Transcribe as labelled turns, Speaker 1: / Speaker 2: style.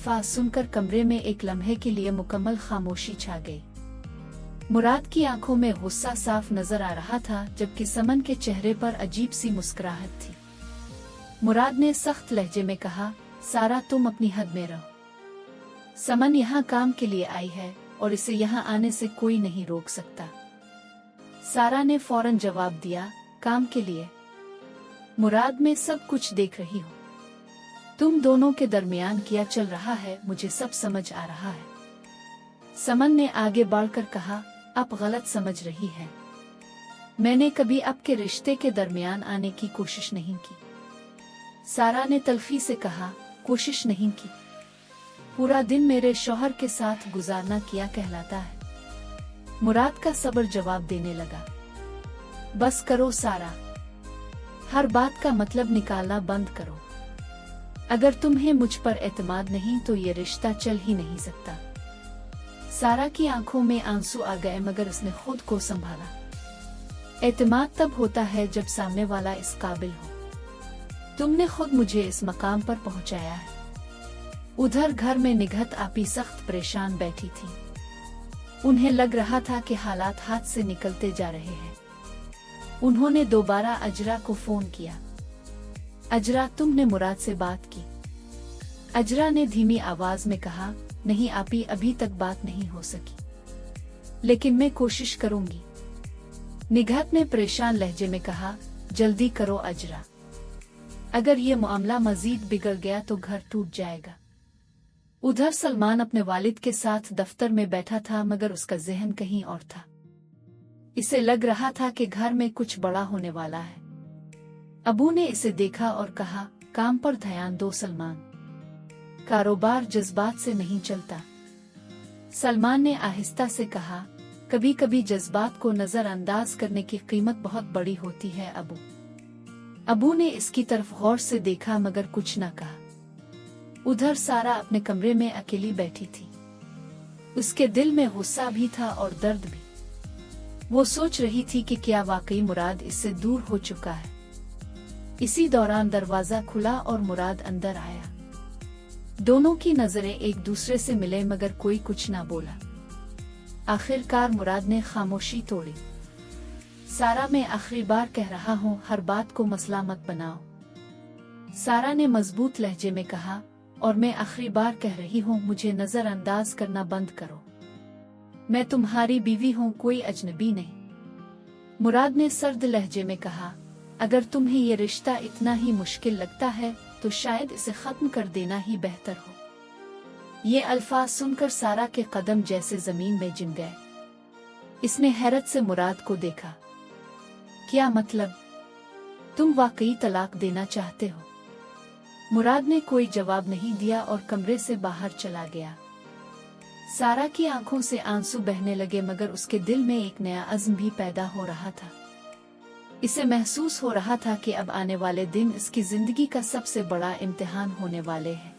Speaker 1: अल्फाज सुनकर कमरे में एक लम्हे के लिए मुकम्मल खामोशी छा गई। मुराद की आंखों में गुस्सा साफ नजर आ रहा था, जबकि समन के चेहरे पर अजीब सी मुस्कुराहट थी। मुराद ने सख्त लहजे में कहा, सारा तुम अपनी हद में रहो। समन यहाँ काम के लिए आई है और इसे यहाँ आने से कोई नहीं रोक सकता। सारा ने फौरन जवाब दिया, काम के लिए? मुराद, मैं सब कुछ देख रही हूँ। तुम दोनों के दरमियान क्या चल रहा है मुझे सब समझ आ रहा है। समन ने आगे बढ़कर कहा, आप गलत समझ रही हैं। मैंने कभी आपके रिश्ते के दरमियान आने की कोशिश नहीं की। सारा ने तल्खी से कहा, कोशिश नहीं की? पूरा दिन मेरे शौहर के साथ गुजारना क्या कहलाता है? मुराद का सब्र जवाब देने लगा। बस करो सारा, हर बात का मतलब निकालना बंद करो। अगर तुम्हें मुझ पर एतमाद नहीं तो ये रिश्ता चल ही नहीं सकता। सारा की आंखों में आंसू आ गए, मगर उसने खुद को संभाला। एतमाद तब होता है जब सामने वाला इस काबिल हो। तुमने खुद मुझे इस मकाम पर पहुंचाया है। उधर घर में निघत आपी सख्त परेशान बैठी थी। उन्हें लग रहा था कि हालात हाथ से निकलते जा रहे हैं। उन्होंने दोबारा अजरा को फोन किया। अजरा, तुमने मुराद से बात की? अजरा ने धीमी आवाज में कहा, नहीं आपी, अभी तक बात नहीं हो सकी, लेकिन मैं कोशिश करूंगी। निघत ने परेशान लहजे में कहा, जल्दी करो अजरा, अगर ये मामला मजीद बिगड़ गया तो घर टूट जाएगा। उधर सलमान अपने वालिद के साथ दफ्तर में बैठा था, मगर उसका जहन कहीं और था। इसे लग रहा था कि घर में कुछ बड़ा होने वाला है। अबू ने इसे देखा और कहा, काम पर ध्यान दो सलमान, कारोबार जज्बात से नहीं चलता। सलमान ने आहिस्ता से कहा, कभी कभी जज्बात को नजरअंदाज करने की कीमत बहुत बड़ी होती है अबू। अबू ने इसकी तरफ गौर से देखा मगर कुछ न कहा। उधर सारा अपने कमरे में अकेली बैठी थी। उसके दिल में गुस्सा भी था और दर्द भी। वो सोच रही थी कि क्या वाकई मुराद इससे दूर हो चुका है। इसी दौरान दरवाजा खुला और मुराद अंदर आया। दोनों की नजरें एक दूसरे से मिले, मगर कोई कुछ ना बोला। आखिरकार मुराद ने खामोशी तोड़ी। सारा, मैं आखिरी बार कह रहा हूँ, हर बात को मसला मत बनाओ। सारा ने मजबूत लहजे में कहा, और मैं आखिरी बार कह रही हूँ, मुझे नजरअंदाज करना बंद करो। मैं तुम्हारी बीवी हूँ, कोई अजनबी नहीं। मुराद ने सर्द लहजे में कहा, अगर तुम्हें ये रिश्ता इतना ही मुश्किल लगता है तो शायद इसे खत्म कर देना ही बेहतर हो। ये अल्फाज सुनकर सारा के कदम जैसे जमीन में जिम गए। इसने हैरत से मुराद को देखा। क्या मतलब? तुम वाकई तलाक देना चाहते हो? मुराद ने कोई जवाब नहीं दिया और कमरे से बाहर चला गया। सारा की आंखों से आंसू बहने लगे, मगर उसके दिल में एक नया अज़्म भी पैदा हो रहा था। इसे महसूस हो रहा था कि अब आने वाले दिन इसकी जिंदगी का सबसे बड़ा इम्तिहान होने वाले हैं।